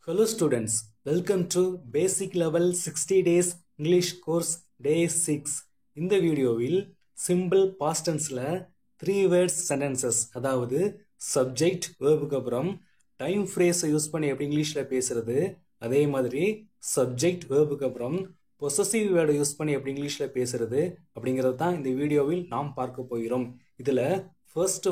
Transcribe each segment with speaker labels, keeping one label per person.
Speaker 1: Hello students, welcome to Basic Level 60 Days English Course Day 6. இந்த வீடியோவில் simple past tenseல 3 words sentences அதாவது subject verb அப்புறம் time phrase use பண்ணி எப்படி இங்கிலீஷ்ல பேசுறது, அதே மாதிரி subject verb அப்புறம் possessive word யூஸ் பண்ணி எப்படி இங்கிலீஷ்ல பேசுறது அப்படிங்கிறது தான் இந்த வீடியோவில் நாம் பார்க்க போகிறோம். இதுல first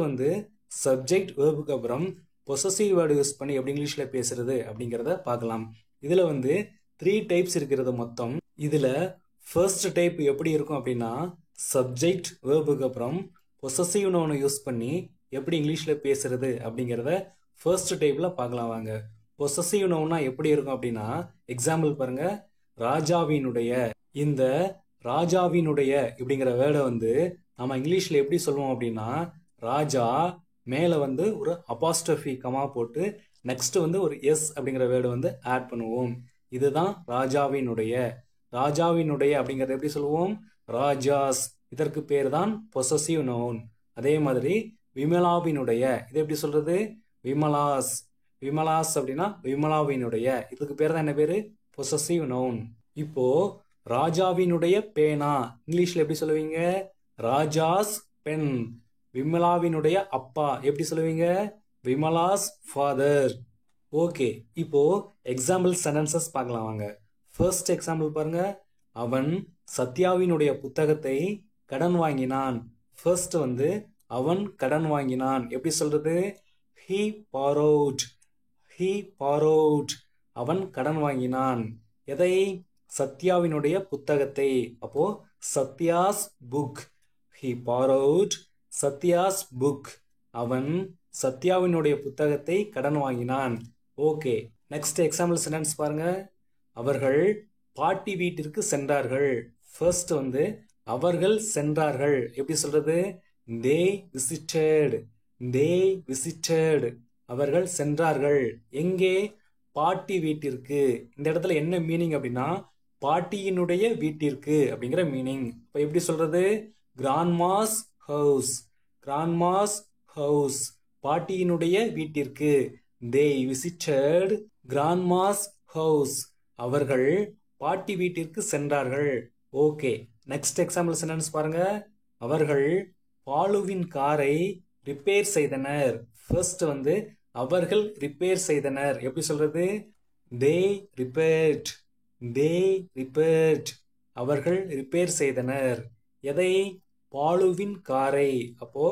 Speaker 1: subject verb அப்புறம் possessive word யூஸ் பண்ணி எப்படி இங்கிலீஷ்ல பேசுறது அப்படிங்கறத பார்க்கலாம். இதுல 3 டைப்ஸ் இருக்கிறது மொத்தம். இதுல ஃபர்ஸ்ட் டைப் எப்படி இருக்கும் அப்படின்னா சப்ஜெக்ட் வேர்புக்கு அப்புறம் possessive noun யூஸ் பண்ணி எப்படி இங்கிலீஷ்ல பேசுறது அப்படிங்கறத ஃபர்ஸ்ட் டைப்ல பார்க்கலாம் வாங்க. possessive nounனா எப்படி இருக்கும் அப்படின்னா எக்ஸாம்பிள் பாருங்க. ராஜாவினுடைய, இந்த ராஜாவினுடைய இப்படிங்கிற வேர்டை நம்ம இங்கிலீஷ்ல எப்படி சொல்லுவோம் அப்படின்னா ராஜா மேல ஒரு அபாஸ்ட்ரஃபி கமா போட்டு நெக்ஸ்ட் ஒரு எஸ் அப்படிங்கிற வேர்டு ஆட் பண்ணுவோம். இதுதான் ராஜாவினுடைய. ராஜாவினுடைய அப்படிங்கறத எப்படி சொல்லுவோம்? ராஜாஸ். இதற்கு பேர் தான் பொசசிவ் நவுன். அதே மாதிரி விமலாவினுடைய, இது எப்படி சொல்றது? விமலாஸ். விமலாஸ் அப்படின்னா விமலாவினுடைய, இதுக்கு பேர் தான் என்ன பேரு? Possessive noun. இப்போ ராஜாவினுடைய பேனா இங்கிலீஷ்ல எப்படி சொல்லுவீங்க? ராஜாஸ் பென். விமலாவினுடைய அப்பா எப்படி சொல்லுவீங்க? விமலாஸ் ஃபாதர். ஓகே, இப்போ எக்ஸாம்பிள் சென்டென்சஸ் பார்க்கலாம் வாங்க. ஃபர்ஸ்ட் எக்ஸாம்பிள் பாருங்க. அவன் சத்யாவினுடைய புத்தகத்தை கடன் வாங்கினான். ஃபர்ஸ்ட் அவன் கடன் வாங்கினான் எப்படி சொல்றது? he borrowed. he borrowed. அவன் கடன் வாங்கினான். எதை? சத்யாவினுடைய புத்தகத்தை. அப்போ Sathya's book. he borrowed Sathya's book. அவன் சத்யாவினுடைய புத்தகத்தை கடன் வாங்கினான். ஓகே, நெக்ஸ்ட் எக்ஸாம்பிள் சென்டென்ஸ் பாருங்க. அவர்கள் பாட்டி வீட்டிற்கு சென்றார்கள். ஃபர்ஸ்ட் அவர்கள் சென்றார்கள் எப்படி சொல்றது? they visited. they visited. அவர்கள் சென்றார்கள். எங்கே? பாட்டி வீட்டிற்கு. இந்த இடத்துல என்ன மீனிங் அப்படின்னா பாட்டியினுடைய வீட்டிற்கு அப்படிங்கிற மீனிங். இப்போ எப்படி சொல்றது? Grandma's house. Grandma's house. பாட்டியினுடைய வீட்டிற்கு. they visited grandma's house. அவர்கள் பாட்டி வீட்டிற்கு சென்றார்கள். ஓகே, நெக்ஸ்ட் எக்ஸாம்பிள் சென்டென்ஸ் பாருங்க. அவர்கள் பாலுவின் காரை ரிப்பேர் செய்தனர். ஃபர்ஸ்ட் அவர்கள் ரிப்பேர் செய்தனர் எப்படி சொல்றது? they repaired. they repaired. அவர்கள் ரிப்பேர் செய்தனர். எதை? பாலுவின் காரை. அப்போ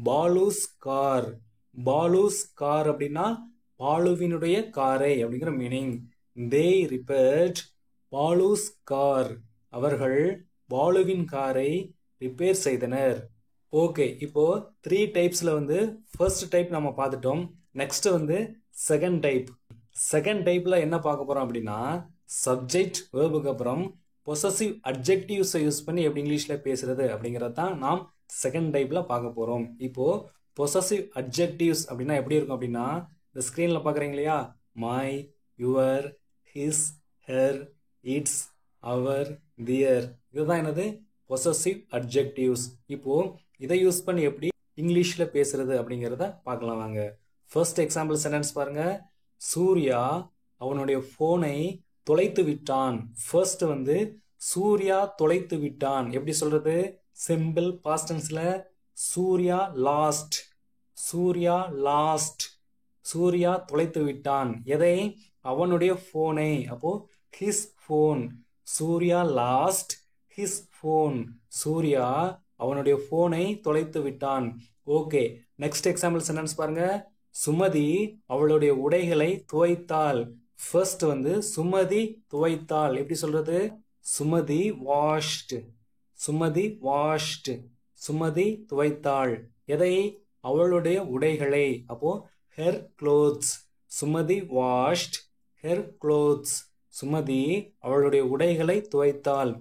Speaker 1: பாலுஸ் கார். பாலுஸ் கார் அப்படின்னா பாலுவினுடைய காரை அப்படிங்கிற meaning. they repaired Balu's car. அவர்கள் பாலுவின் காரை ரிப்பேர் செய்தனர். ஓகே, இப்போ 3 டைப்ஸ்ல ஃபர்ஸ்ட் டைப் நம்ம பார்த்துட்டோம். Next second type. செகண்ட் டைப்ல என்ன பார்க்க போறோம் அப்படின்னா சப்ஜெக்ட் வேர்புக்கு அப்புறம் பொசசிவ் அட்ஜெக்டிவ்ஸ் யூஸ் பண்ணி எப்படி இங்கிலீஷ்ல பேசுறது அப்படிங்கறத தான் நாம் செகண்ட் டைப்ல பார்க்க போறோம். இப்போ பொசசிவ் அட்ஜெக்டிவ்ஸ் அப்படின்னா எப்படி இருக்கும் அப்படின்னா இந்த ஸ்கிரீன்ல பாக்குறீங்க இல்லையா? My, your, his, her, its, our, their. இதுதான் என்னது? Possessive adjectives. இப்போ இதை யூஸ் பண்ணி எப்படி இங்கிலீஷ்ல பேசுறது அப்படிங்கறத பார்க்கலாம் வாங்க. ஃபர்ஸ்ட் எக்ஸாம்பிள் சென்டென்ஸ் பாருங்க. சூர்யா அவனுடைய போனை தொலைத்து விட்டான். ஃபர்ஸ்ட் சூர்யா தொலைத்து விட்டான் எப்படி சொல்றது? சிம்பிள் பாஸ்ட் டென்ஸ்ல சூர்யா லாஸ்ட். சூர்யா லாஸ்ட். சூர்யா தொலைத்து விட்டான். எதை? அவனுடைய போனை. அப்போ his phone. Surya lost his phone. Surya அவனுடைய போனை தொலைத்து விட்டான். ஓகே, நெக்ஸ்ட் எக்ஸாம்பிள் சென்டென்ஸ் பாருங்க. சுமதி அவளுடைய உடைகளை துவைத்தாள். ஃபர்ஸ்ட் சுமதி துவைத்தாள் எப்படி சொல்றது? சுமதி வாஷ்ட். சுமதி வாஷ்ட். சுமதி துவைத்தாள். எதை? அவளுடைய உடைகளை. அப்போ her clothes. Sumathi washed her clothes. Sumathi அவளுடைய உடைகளை துவைத்தாள்.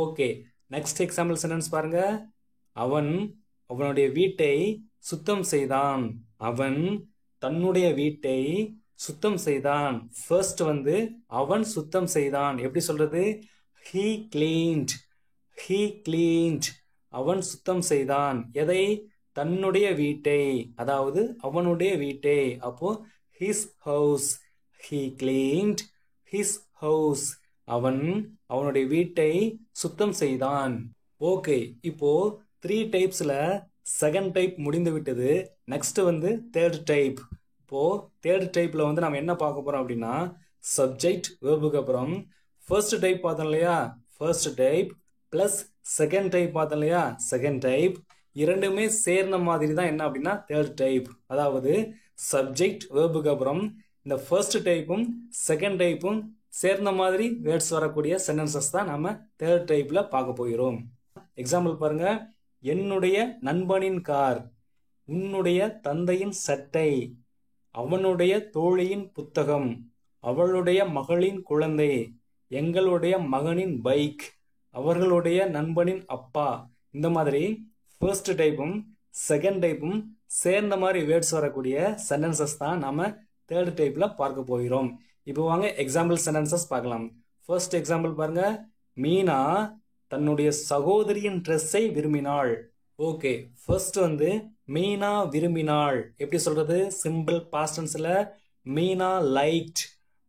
Speaker 1: ஓகே, நெக்ஸ்ட் எக்ஸாம்பிள் சென்டென்ஸ் பாருங்க. அவன் அவனுடைய வீட்டை சுத்தம் செய்தான். அவன் தன்னுடைய வீட்டை சுத்தம் செய்தான். ஃபர்ஸ்ட் அவன் சுத்தம் செய்தான் எப்படி சொல்றது? he cleaned. he cleaned. அவன் சுத்தம் செய்தான். எதை? தன்னுடைய வீட்டை, அதாவது அவனுடைய வீட்டை. அப்போ his house. He cleaned his house. அவன் அவனுடைய வீட்டை சுத்தம் செய்தான். ஓகே, இப்போ 3 டைப்ஸ்ல செகண்ட் டைப் முடிந்து விட்டது. நெக்ஸ்ட் வந்து தேர்ட் டைப். இப்போ தேர்ட் டைப்ல வந்து நம்ம என்ன பார்க்க போறோம் அப்படின்னா சப்ஜெக்ட் வேர்புக்கு அப்புறம் ஃபர்ஸ்ட் டைப் பார்த்தோம் இல்லையா, first type plus second type பார்த்தோம் இல்லையா, செகண்ட் டைப் இரண்டுமே சேர்ந்த மாதிரி தான் என்ன அப்படின்னா தேர்ட் டைப். அதாவது சப்ஜெக்ட் வேர்புக்கு அப்புறம் இந்த ஃபர்ஸ்ட் டைப்பும் செகண்ட் டைப்பும் சேர்ந்த மாதிரி வேர்ட்ஸ் வரக்கூடிய சென்டென்சஸ் தான் நம்ம தேர்ட் டைப்ல பார்க்க போகிறோம். எக்ஸாம்பிள் பாருங்க. என்னுடைய நண்பனின் கார், உன்னுடைய தந்தையின் சட்டை, அவனுடைய தோழியின் புத்தகம், அவளுடைய மகளின் குழந்தை, எங்களுடைய மகனின் பைக், அவர்களுடைய நண்பனின் அப்பா. இந்த மாதிரி ஃபர்ஸ்ட் டைப்பும் செகண்ட் டைப்பும் சேர்ந்த மாதிரி வேர்ட்ஸ் வரக்கூடிய சென்டென்சஸ் தான் நாம தேர்ட் டைப்ல பார்க்க போகிறோம். இப்போ வாங்க எக்ஸாம்பிள் சென்டென்சஸ் பார்க்கலாம். ஃபர்ஸ்ட் எக்ஸாம்பிள் பாருங்க. மீனா தன்னுடைய சகோதரியின் ட்ரெஸ்ஸை விரும்பினாள். ஓகே, ஃபர்ஸ்ட் வந்து மீனா விரும்பினாள். எப்படி சொல்றது? சிம்பிள் பாஸ்ட் டென்ஸ்ல மீனா லைக்ட்,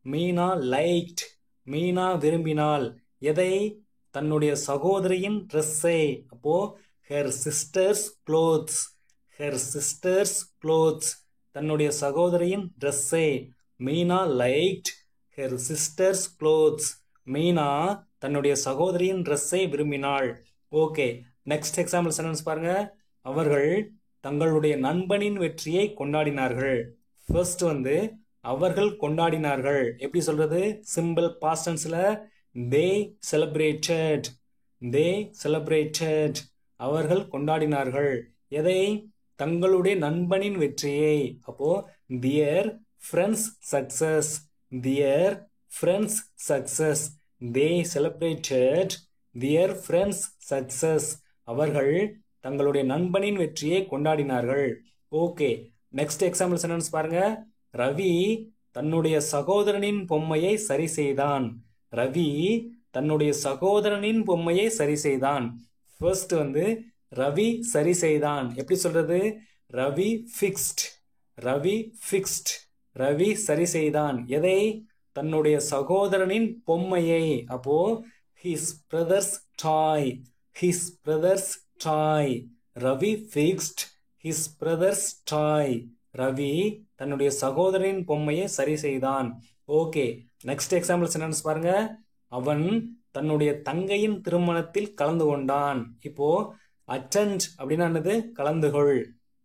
Speaker 1: மீனா லைக்ட், மீனா விரும்பினாள். எதை? தன்னுடைய சகோதரியின் ட்ரெஸ்ஸை. அப்போ her sister's clothes, her sister's clothes, தன்னுடைய சகோதரியின் ட்ரெஸ்ஸை. Meena liked her sister's clothes. Meena தன்னுடைய சகோதரியின் ட்ரெஸ்ஸை விரும்பினாள். ஓகே, நெக்ஸ்ட் எக்ஸாம்பிள் சென்டென்ஸ் பாருங்க. அவர்கள் தங்களுடைய நண்பனின் வெற்றியை கொண்டாடினார்கள். ஃபர்ஸ்ட் வந்து அவர்கள் கொண்டாடினார்கள். எப்படி சொல்றது? சிம்பிள் பாஸ்ட் டென்ஸ்ல they celebrated, they celebrated. அவர்கள் கொண்டாடினார்கள். எதை? தங்களுடைய நண்பனின் வெற்றியை. அப்போ their friends success, their friends success. They celebrated their friends success. அவர்கள் தங்களுடைய நண்பனின் வெற்றியை கொண்டாடினார்கள். ஓகே, நெக்ஸ்ட் எக்ஸாம்பிள் சென்டென்ஸ் பாருங்க. ரவி தன்னுடைய சகோதரனின் பொம்மையை சரி செய்தான். ரவி தன்னுடைய சகோதரனின் பொம்மையை சரி செய்தான். ஃபர்ஸ்ட் வந்து ரவி சரி செய்தான். எப்படி சொல்றது? ரவி ஃபிக்ஸ்ட், ரவி ஃபிக்ஸ்ட், ரவி சரி செய்தான். எதை? தன்னுடைய சகோதரனின் பொம்மையை. அப்போ his brother's toy, his brother's toy. Ravi fixed his brother's toy. Ravi தன்னுடைய சகோதரனின் பொம்மையை சரி செய்தான். ஓகே, நெக்ஸ்ட் எக்ஸாம்பிள் சென்டென்ஸ் பாருங்க. அவன் தன்னுடைய தங்கையின் திருமணத்தில் கலந்து கொண்டான். இப்போ attend அப்படின்னா என்னது? கலந்துகொள்.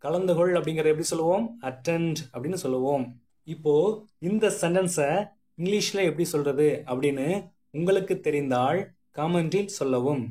Speaker 1: கலந்துகொள் அப்படிங்கறது எப்படி சொல்லுவோம்? attend அப்படின்னு சொல்லுவோம். இப்போ இந்த சென்டென்ஸை இங்கிலீஷ்ல எப்படி சொல்றது அப்படின்னு உங்களுக்கு தெரிந்தால் காமெண்டில் சொல்லவும்.